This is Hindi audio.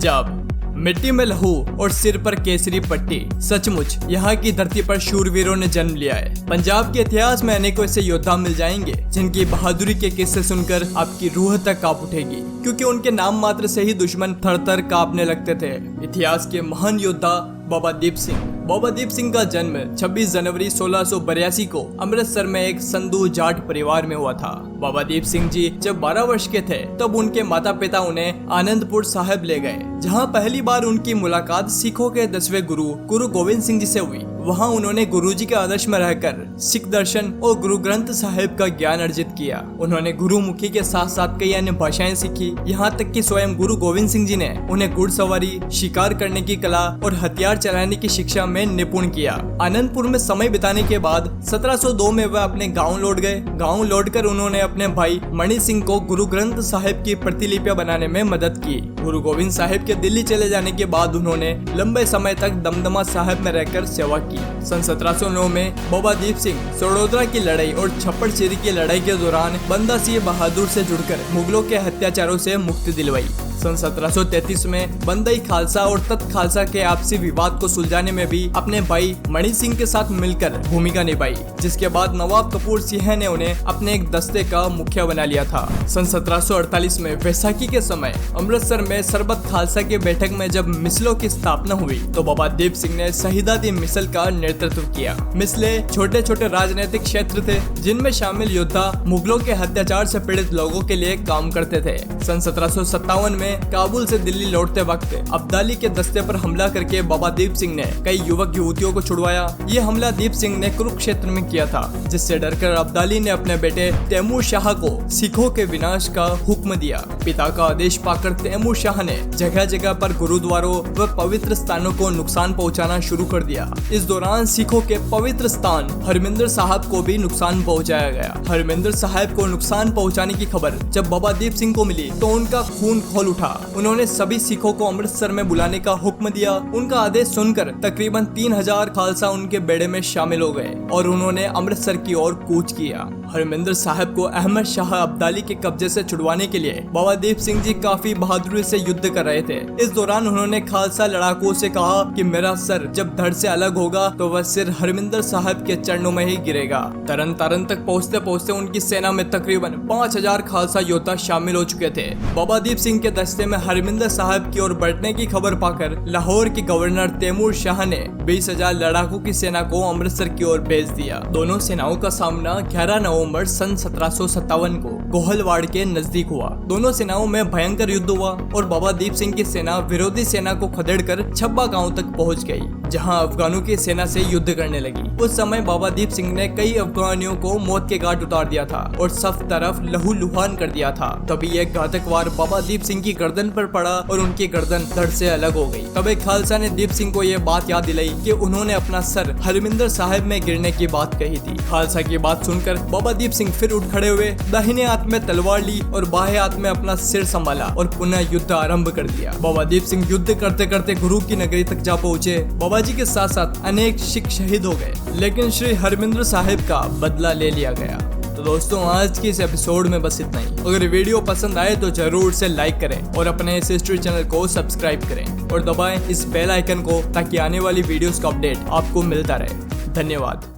पंजाब, मिट्टी में लहू और सिर पर केसरी पट्टी। सचमुच यहाँ की धरती पर शूरवीरों ने जन्म लिया है। पंजाब के इतिहास में अनेकों ऐसे योद्धा मिल जाएंगे जिनकी बहादुरी के किस्से सुनकर आपकी रूह तक कांप उठेगी, क्योंकि उनके नाम मात्र से ही दुश्मन थर-थर कांपने लगते थे। इतिहास के महान योद्धा बाबा दीप सिंह। बाबा दीप सिंह का जन्म 26 जनवरी 1682 को अमृतसर में एक संधू जाट परिवार में हुआ था। बाबा दीप सिंह जी जब 12 वर्ष के थे तब उनके माता पिता उन्हें आनंदपुर साहिब ले गए, जहां पहली बार उनकी मुलाकात सिखों के 10वें गुरु गोविंद सिंह जी से हुई। वहां उन्होंने गुरुजी के आदर्श में रहकर सिख दर्शन और गुरु ग्रंथ साहिब का ज्ञान अर्जित किया। उन्होंने गुरुमुखी के साथ साथ कई अन्य भाषाएं सीखी, यहाँ तक कि स्वयं गुरु गोविंद सिंह जी ने उन्हें घुड़सवारी, शिकार करने की कला और हथियार चलाने की शिक्षा में निपुण किया। आनंदपुर में समय बिताने के बाद 1702 में वह अपने गाँव लौट गए। गाँव लौटकर उन्होंने अपने भाई मणि सिंह को गुरु ग्रंथ साहिब की प्रतिलिपियां बनाने में मदद की। गुरु गोविंद साहिब के दिल्ली चले जाने के बाद उन्होंने लंबे समय तक दमदमा साहिब में रहकर सेवा की। सन 1709 में बाबा दीप सिंह सड़ोदरा की लड़ाई और छप्पड़ चिरी की लड़ाई के दौरान बंदा सिंह बहादुर से जुड़कर मुगलों के अत्याचारों से मुक्ति दिलवाई। सन 1733 में बंदई खालसा और तख्त खालसा के आपसी विवाद को सुलझाने में भी अपने भाई मणि सिंह के साथ मिलकर भूमिका निभाई, जिसके बाद नवाब कपूर सिंह ने उन्हें अपने एक दस्ते का मुखिया बना लिया था। सन 1748 में वैसाखी के समय अमृतसर में सरबत खालसा की बैठक में जब मिसलों की स्थापना हुई तो बाबा दीप सिंह ने शहीदाती मिसल का नेतृत्व किया। मिसले छोटे छोटे राजनीतिक क्षेत्र थे जिनमें शामिल योद्धा मुगलों के अत्याचार से पीड़ित लोगों के लिए काम करते थे। सन 1757 में काबुल से दिल्ली लौटते वक्त अब्दाली के दस्ते पर हमला करके बाबा दीप सिंह ने कई युवक युवतियों को छुड़वाया। ये हमला दीप सिंह ने कुरुक्षेत्र में किया था, जिससे डरकर अब्दाली ने अपने बेटे तैमूर शाह को सिखों के विनाश का हुक्म दिया। पिता का आदेश पाकर तैमूर शाह ने जगह जगह पर गुरुद्वारों व पवित्र स्थानों को नुकसान पहुंचाना शुरू कर दिया। इस दौरान सिखों के पवित्र स्थान हरमिंदर साहिब को भी नुकसान पहुंचाया गया। हरमिंदर साहिब को नुकसान पहुंचाने की खबर जब बाबा दीप सिंह को मिली तो उनका खून खौल उठा। उन्होंने सभी सिखों को अमृतसर में बुलाने का हुक्म दिया। उनका आदेश सुनकर तकरीबन 3000 खालसा उनके बेड़े में शामिल हो गए और उन्होंने अमृतसर की ओर कूच किया। हरमिंदर साहिब को अहमद शाह अब्दाली के कब्जे से छुड़वाने के लिए बाबा दीप सिंह जी काफी बहादुरी से युद्ध कर रहे थे। इस दौरान उन्होंने खालसा लड़ाकों से कहा कि मेरा सर जब धड़ से अलग होगा तो वह सिर हरमिंदर साहिब के चरणों में ही गिरेगा। तरन तारण तक पहुँचते पहुँचते उनकी सेना में तकरीबन 5000 खालसा योद्धा शामिल हो चुके थे। बाबा दीप सिंह के दस्ते में हरमिंदर साहिब की ओर बढ़ने की खबर पाकर लाहौर के गवर्नर तैमूर शाह ने 20,000 लड़ाकों की सेना को अमृतसर की ओर भेज दिया। दोनों सेनाओं का सामना 11 नवंबर सन 1757 को गोहलवाड़ के नजदीक हुआ। दोनों सेनाओं में भयंकर युद्ध हुआ और बाबा दीप सिंह की सेना विरोधी सेना को खदेड़कर छब्बा गांव तक पहुंच गई, जहां अफगानों की सेना से युद्ध करने लगी। उस समय बाबा दीप सिंह ने कई अफगानियों को मौत के घाट उतार दिया था और सब तरफ लहू लुहान कर दिया था। तभी एक घातक वार बाबा दीप सिंह की गर्दन पर पड़ा और उनकी गर्दन धड़ से अलग हो गई। तब एक खालसा ने दीप सिंह को यह बात याद दिलाई कि उन्होंने अपना सर हरमिंदर साहिब में गिरने की बात कही थी। खालसा की बात सुनकर बाबा दीप सिंह फिर उठ खड़े हुए, दाहिने हाथ में तलवार ली और बाएं हाथ में अपना सिर संभाला और पुनः युद्ध आरंभ कर दिया। बाबा दीप सिंह युद्ध करते करते गुरु की नगरी तक जा पहुँचे। बाबा जी के साथ साथ अनेक सिख शहीद हो गए, लेकिन श्री हरमिंदर साहिब का बदला ले लिया गया। तो दोस्तों, आज की इस एपिसोड में बस इतना ही। अगर वीडियो पसंद आए तो जरूर से लाइक करें और अपने इस हिस्ट्री चैनल को सब्सक्राइब करें और दबाएं इस बेल आइकन को, ताकि आने वाली वीडियोस का अपडेट आपको मिलता रहे। धन्यवाद।